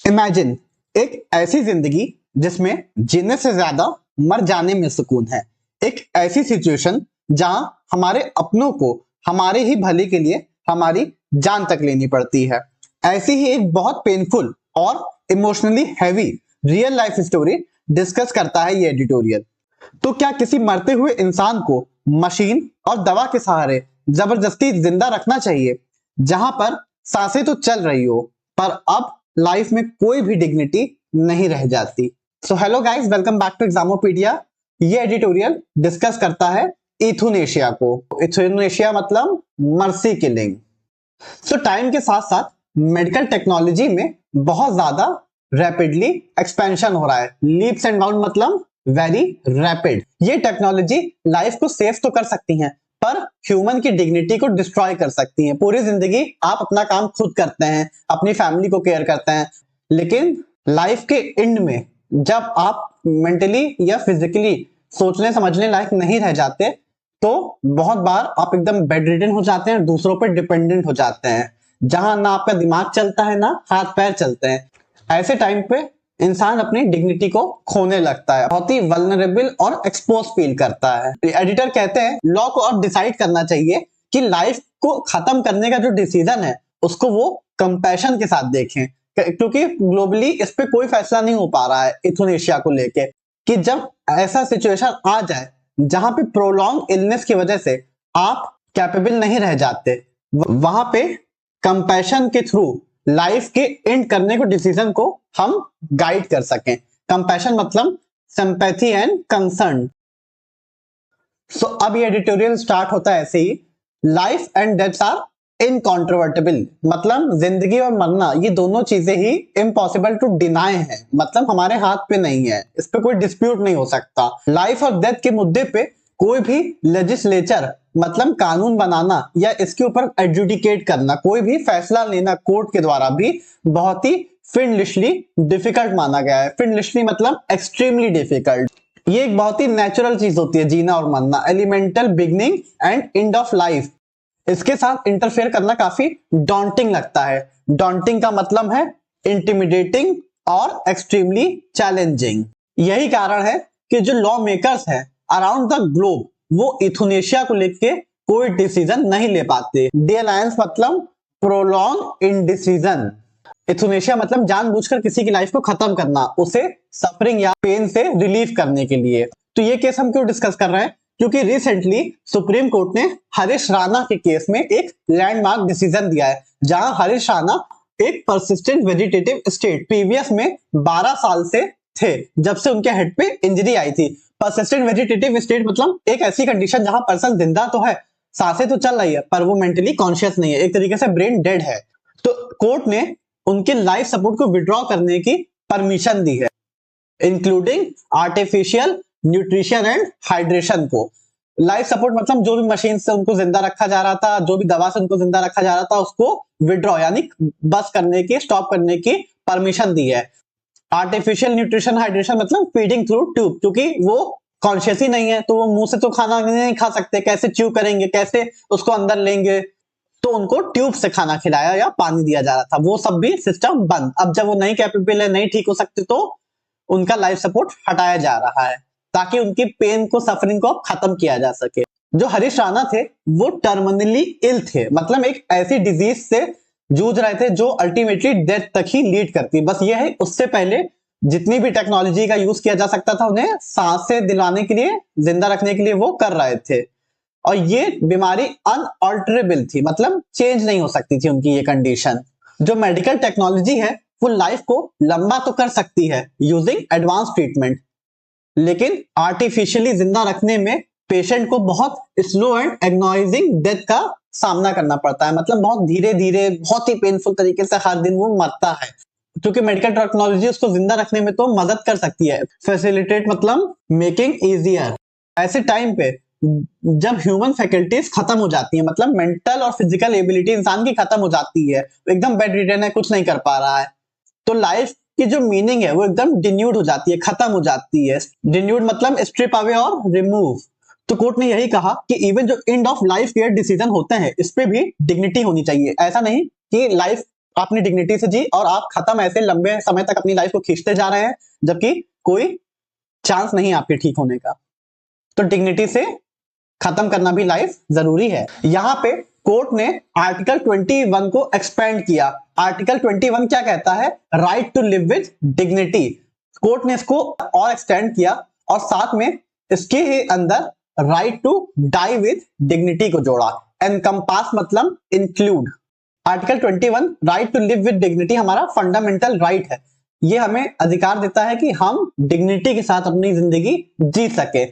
Imagine एक ऐसी जिंदगी जिसमें जीने से ज्यादा मर जाने में सुकून है। एक ऐसी सिचुएशन जहां हमारे अपनों को हमारे ही भले के लिए हमारी जान तक लेनी पड़ती है। ऐसी ही एक बहुत पेनफुल और emotionally heavy real life story discuss करता है ये एडिटोरियल। तो क्या किसी मरते हुए इंसान को मशीन और दवा के सहारे जबरदस्ती जिंदा रखना चाहिए, जहां पर सांसें तो चल रही हो पर अब लाइफ में कोई भी डिग्निटी नहीं रह जाती? So hello guys, welcome back to Examopedia. ये एडिटोरियल डिस्कस करता है इथुनेशिया को। इथुनेशिया मतलब मर्सी किलिंग। सो टाइम के साथ साथ मेडिकल टेक्नोलॉजी में बहुत ज्यादा रैपिडली एक्सपेंशन हो रहा है। लीप्स एंड बाउंड मतलब वेरी रैपिड। ये टेक्नोलॉजी लाइफ को सेव तो कर सकती हैं पर ह्यूमन की डिग्निटी को डिस्ट्रॉय कर सकती हैं। पूरी जिंदगी आप अपना काम खुद करते हैं, अपनी फैमिली को केयर करते हैं, लेकिन लाइफ के एंड में जब आप मेंटली या फिजिकली सोचने समझने लायक नहीं रह जाते तो बहुत बार आप एकदम बेड रिडन हो जाते हैं, दूसरों पर डिपेंडेंट हो जाते हैं, जहां ना आपका दिमाग चलता है ना हाथ पैर चलते हैं। ऐसे टाइम पे इंसान अपनी डिग्निटी को खोने लगता है, बहुत ही वल्नरेबल और एक्सपोज फील करता है। एडिटर कहते हैं लॉ को अब डिसाइड करना चाहिए कि लाइफ को खत्म करने का जो डिसीजन है उसको वो कंपैशन के साथ देखें, क्योंकि ग्लोबली इस पे कोई फैसला नहीं हो पा रहा है इथुनेशिया को लेके कि जब ऐसा सिचुएशन आ जाए जहां पे प्रोलॉन्ग इलनेस की वजह से आप कैपेबल नहीं रह जाते, वहां पे कंपैशन के थ्रू लाइफ के एंड करने को डिसीजन को हम गाइड कर सकें। कंपैशन मतलब सिंपैथी एंड कंसर्न। सो अब ये एडिटोरियल स्टार्ट होता है ऐसे ही। लाइफ एंड डेथ आर इनकॉन्ट्रोवर्टेबल मतलब जिंदगी और मरना ये दोनों चीजें ही इम्पॉसिबल टू डिनाई है, मतलब हमारे हाथ पे नहीं है, इस पे कोई डिस्प्यूट नहीं हो सकता। लाइफ और डेथ के मुद्दे पे कोई भी लेजिस्लेचर मतलब कानून बनाना या इसके ऊपर एडजुडिकेट करना, कोई भी फैसला लेना कोर्ट के द्वारा भी बहुत ही फिंडलिशली डिफिकल्ट माना गया है। फिंडलिशली मतलब एक्सट्रीमली डिफिकल्ट। ये एक बहुत ही नेचुरल चीज होती है जीना और मरना, elemental beginning and end of life. इसके साथ इंटरफेयर करना काफी डॉन्टिंग लगता है। डॉन्टिंग का मतलब है इंटिमिडेटिंग और एक्सट्रीमली चैलेंजिंग। यही कारण है कि जो लॉ मेकर्स हैं अराउंड द ग्लोब वो इथुनेशिया को लेके कोई डिसीजन नहीं ले पाते। डिअलायंस मतलब प्रोलॉन्ग इंडिसीजन। इथुनेशिया मतलब जानबूझकर किसी की लाइफ को खत्म करना, उसे सफरिंग या पेन से रिलीफ करने के लिए। तो ये केस हम क्यों डिस्कस कर रहे हैं? क्योंकि रिसेंटली सुप्रीम कोर्ट ने हरीश राणा के केस में एक लैंडमार्क डिसीजन दिया है, जहां हरीश राणा एक परसिस्टेंट वेजिटेटिव स्टेट प्रीवियस में 12 साल से थे, जब से उनके हेड पे इंजरी आई थी। परसिस्टेंट वेजिटेटिव स्टेट मतलब एक ऐसी कंडीशन जहां पर्सन जिंदा तो है, सांसें तो चल रही है पर वो मेंटली कॉन्शियस नहीं है, एक तरीके से ब्रेन डेड है। तो कोर्ट ने उनके लाइफ सपोर्ट को विड्रॉ करने की परमिशन दी है, including artificial nutrition and hydration को। लाइफ सपोर्ट मतलब जो भी मशीन से उनको जिंदा रखा जा रहा था, जो भी दवा से उनको जिंदा रखा जा रहा था, उसको विड्रॉ यानी बस करने की, स्टॉप करने की परमिशन दी है। आर्टिफिशियल न्यूट्रिशन हाइड्रेशन मतलब फीडिंग थ्रू ट्यूब, क्योंकि वो कॉन्शियस ही नहीं है तो वो मुंह से तो खाना नहीं खा सकते, कैसे च्यू करेंगे, कैसे उसको अंदर लेंगे, तो उनको ट्यूब से खाना खिलाया या पानी दिया जा रहा था। वो सब भी सिस्टम बंद। अब जब वो नहीं कैपेबल है, नहीं ठीक हो सकते, तो उनका लाइफ सपोर्ट हटाया जा रहा है ताकि उनकी पेन को, सफरिंग को खत्म किया जा सके। जो हरीश राणा थे वो टर्मिनली इल थे, मतलब एक ऐसी डिजीज से जूझ रहे थे जो अल्टीमेटली डेथ तक ही लीड करती। बस ये है उससे पहले जितनी भी टेक्नोलॉजी का यूज किया जा सकता था उन्हें सांसें दिलाने के लिए, जिंदा रखने के लिए वो कर रहे थे। और ये बीमारी अनऑल्टरेबल थी, मतलब चेंज नहीं हो सकती थी उनकी ये कंडीशन। जो मेडिकल टेक्नोलॉजी है वो लाइफ को लंबा तो कर सकती है यूजिंग एडवांस ट्रीटमेंट, लेकिन आर्टिफिशियली जिंदा रखने में पेशेंट को बहुत स्लो एंड एग्नाइजिंग डेथ का सामना करना पड़ता है, मतलब बहुत धीरे धीरे, बहुत ही पेनफुल तरीके से हर दिन वो मरता है। क्योंकि मेडिकल टेक्नोलॉजी उसको जिंदा रखने में तो मदद कर सकती है, फैसिलिटेट मतलब मेकिंग इजियर। ऐसे टाइम पे जब ह्यूमन फैकल्टीज खत्म हो जाती है, मतलब मेंटल और फिजिकल एबिलिटी इंसान की खत्म हो जाती है, एकदम बेड रिडन है, कुछ नहीं कर पा रहा है, तो लाइफ की जो मीनिंग है वो एकदम डिन्यूड हो जाती है, खत्म हो जाती है। डिन्यूड मतलब स्ट्रिप अवे और रिमूव। तो कोर्ट ने यही कहा कि इवन जो end of life care decision होते हैं इस पे भी डिग्निटी होनी चाहिए। ऐसा नहीं कि लाइफ अपनी डिग्निटी से जी और आप खत्म ऐसे लंबे समय तक अपनी लाइफ को खींचते जा रहे हैं जबकि कोई चांस नहीं आपके ठीक होने का। तो डिग्निटी से खत्म करना भी लाइफ जरूरी है। यहाँ पे कोर्ट ने आर्टिकल 21 को एक्सपेंड किया। आर्टिकल 21 क्या कहता है? Right to live with dignity. Court ने इसको और एक्सटेंड किया और साथ में इसके ही अंदर right to die with dignity को जोड़ा। एनकम्पास मतलब include. Article 21 right to live with dignity हमारा फंडामेंटल राइट है। ये हमें अधिकार देता है कि हम डिग्निटी के साथ अपनी जिंदगी जी सके।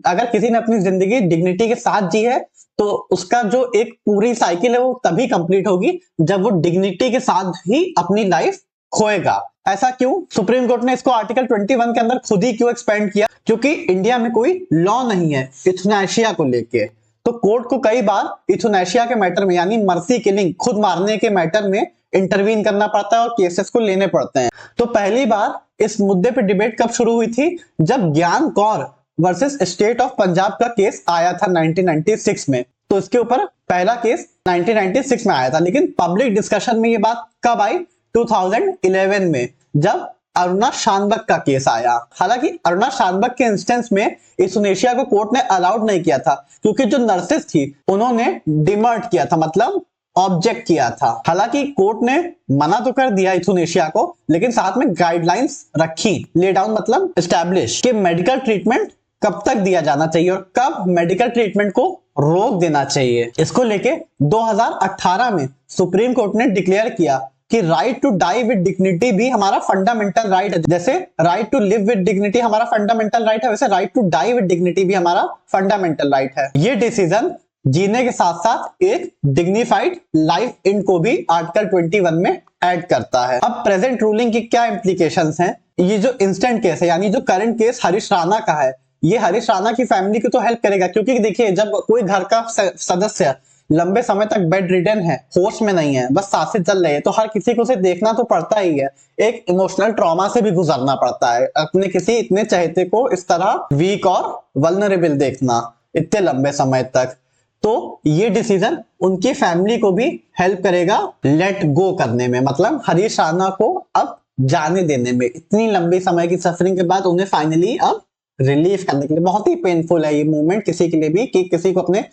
अगर किसी ने अपनी जिंदगी डिग्निटी के साथ जी है तो उसका जो एक पूरी साइकिल है वो तभी कंप्लीट होगी जब वो डिग्निटी के साथ ही अपनी लाइफ खोएगा। ऐसा क्यों? सुप्रीम कोर्ट ने इसको आर्टिकल 21 के अंदर खुद ही क्यों एक्सपेंड किया? क्योंकि इंडिया में कोई लॉ नहीं है यूथनेशिया को लेके। तो कोर्ट को कई बार यूथनेशिया के मैटर में यानी मर्सी किलिंग, खुद मारने के मैटर में इंटरवीन करना पड़ता है और केसेस को लेने पड़ते हैं। तो पहली बार इस मुद्दे पे डिबेट कब शुरू हुई थी? जब ज्ञान Kaur versus state of Punjab का केस आया था 1996 में। तो इसके ऊपर पहला केस 1996 में आया था, लेकिन पब्लिक डिस्कशन में ये बात कब आई? 2011 में, जब अरुणा शानबग का केस आया। हालांकि अरुणा शानबग के इंस्टेंस में यूथनेशिया को कोर्ट ने अलाउड नहीं किया था क्योंकि जो नर्सेस थी उन्होंने डिमर्ट किया था, मतलब ऑब्जेक्ट किया था। हालांकि कोर्ट ने मना तो कर दिया यूथनेशिया को, लेकिन साथ में गाइडलाइंस रखी, ले डाउन मतलब एस्टैब्लिश, कि मेडिकल ट्रीटमेंट कब तक दिया जाना चाहिए और कब मेडिकल ट्रीटमेंट को रोक देना चाहिए। इसको लेके 2018 में सुप्रीम कोर्ट ने डिक्लेयर किया कि right to die with dignity भी हमारा फंडामेंटल राइट है। जैसे right to live with dignity हमारा फंडामेंटल राइट है, वैसे right to die with dignity भी हमारा फंडामेंटल राइट है। ये डिसीजन जीने के साथ साथ एक डिग्निफाइड लाइफ इनको भी आर्टिकल 21 में ऐड करता है। अब प्रेजेंट रूलिंग की क्या इंप्लीकेशंस हैं? ये जो इंस्टेंट केस है यानी जो करंट केस हरीश राणा का है, ये हरीश राणा की फैमिली को तो हेल्प करेगा, क्योंकि देखिए जब कोई घर का सदस्य लंबे समय तक बेड रिडन है, होश में नहीं है, बस सांसें चल रही है, तो हर किसी को उसे देखना तो पड़ता ही है। एक इमोशनल ट्रॉमा से भी गुजरना पड़ता है, अपने किसी इतने चहेते को इस तरह वीक और वल्नरेबल देखना इतने लंबे समय तक। तो ये डिसीजन उनकी फैमिली को भी हेल्प करेगा लेट गो करने में, मतलब हरीश राणा को अब जाने देने में। इतनी लंबी समय की सफरिंग के बाद उन्हें फाइनली अब रिलीफ करने के लिए। बहुत ही पेनफुल है ये मूवमेंट किसी के लिए भी कि किसी को अपने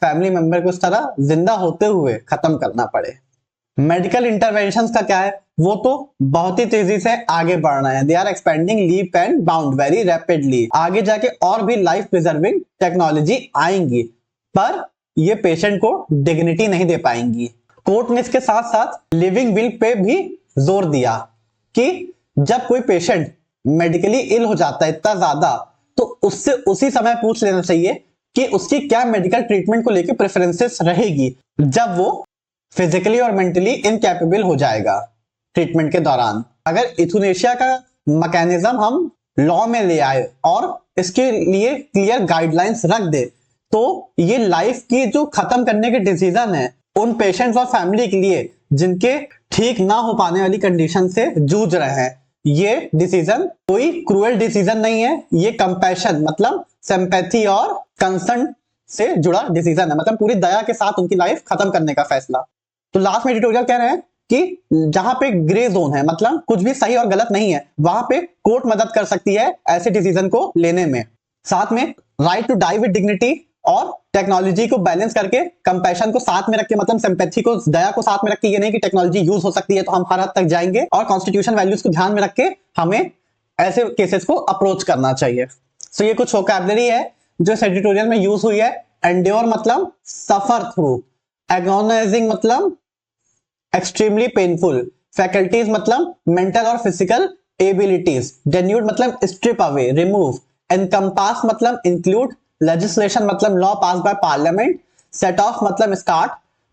फैमिली मेंबर को इस तरह जिंदा होते हुए खत्म करना पड़े। मेडिकल इंटरवेंशंस का क्या है? वो तो बहुत ही तेजी से आगे बढ़ रहे हैं। They are expanding leap and bound very rapidly. आगे जाके और भी लाइफ प्रिजर्विंग टेक्नोलॉजी आएंगी, पर ये पेशेंट को डिग्निटी नहीं दे पाएंगी। कोर्ट ने इसके साथ साथ लिविंग विल पे भी जोर दिया कि जब कोई पेशेंट मेडिकली इल हो जाता है इतना ज्यादा, तो उससे उसी समय पूछ लेना चाहिए कि उसकी क्या मेडिकल ट्रीटमेंट को लेकर प्रेफरेंसेस रहेगी जब वो फिजिकली और मेंटली इनकैपेबल हो जाएगा ट्रीटमेंट के दौरान। अगर यूथनेशिया का मैकेनिज्म हम लॉ में ले आए और इसके लिए क्लियर गाइडलाइंस रख दे, तो ये लाइफ की जो खत्म करने के डिसीजन है उन पेशेंट्स और फैमिली के लिए जिनके ठीक ना हो पाने वाली कंडीशन से जूझ रहे हैं, ये डिसीजन कोई क्रूएल डिसीजन नहीं है। ये कंपैशन मतलब सिंपैथी और कंसर्न से जुड़ा डिसीजन है, मतलब पूरी दया के साथ उनकी लाइफ खत्म करने का फैसला। तो लास्ट में एडिटोरियल कह रहे हैं कि जहां पे ग्रे जोन है, मतलब कुछ भी सही और गलत नहीं है, वहां पे कोर्ट मदद कर सकती है ऐसे डिसीजन को लेने में। साथ में right to die with dignity और टेक्नोलॉजी को बैलेंस करके, कंपैशन को साथ में रख के, मतलब सिंपैथी को, दया को साथ में रख के, ये नहीं कि टेक्नोलॉजी यूज हो सकती है तो हम हर हद तक जाएंगे, और कॉन्स्टिट्यूशन वैल्यूज को ध्यान में रख के हमें ऐसे केसेस को अप्रोच करना चाहिए। सो ये कुछ वोकैबुलरी है जो इस एडिटोरियल में यूज हुई है। एंड्योर मतलब सफर थ्रू, एगोनाइजिंग मतलब एक्सट्रीमली पेनफुल, फैकल्टीज मतलब मेंटल और फिजिकल एबिलिटीज, डेन्यूड मतलब स्ट्रिप अवे, रिमूव, एनकम्पास मतलब इंक्लूड, लेजिस्लेशन मतलब law pass by parliament, set of मतलब स्टार्ट,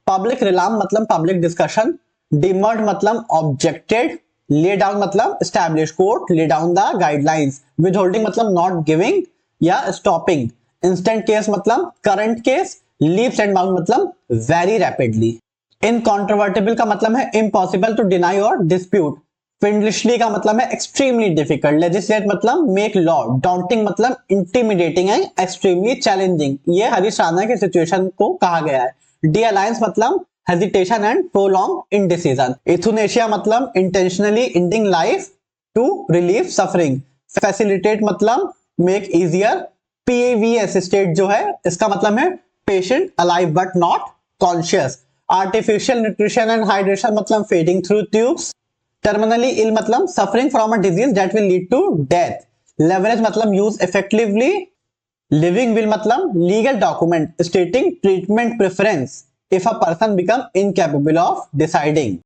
पब्लिक रिलाम मतलब पब्लिक डिस्कशन, डिमर्ड मतलब ऑब्जेक्टेड, ले डाउन मतलब establish, court lay down the guidelines, withholding मतलब नॉट गिविंग या स्टॉपिंग, इंस्टेंट केस मतलब current case, leaps and bound मतलब very rapidly, इनकॉन्ट्रोवर्टिबल का मतलब है इम्पॉसिबल टू डिनाई और डिस्प्यूट, फिंडलिशली का मतलब है एक्सट्रीमली डिफिकल्ट, लेजिस्लेट मतलब मेक लॉ, डॉन्टिंग मतलब इंटिमिडेटिंग एंड एक्सट्रीमली चैलेंजिंग। ये हरीश राणा के सिचुएशन को कहा गया है। डी अलायंस मतलब hesitation and prolonged indecision. Euthanasia मतलब intentionally ending life to relieve suffering. Facilitate मतलब make easier. PAVS state जो है इसका मतलब है patient alive but not conscious. Artificial nutrition and hydration मतलब feeding through tubes. Terminally ill मतलब suffering from a disease that will lead to death. Leverage मतलब use effectively. Living will मतलब legal document stating treatment preference if a person become incapable of deciding.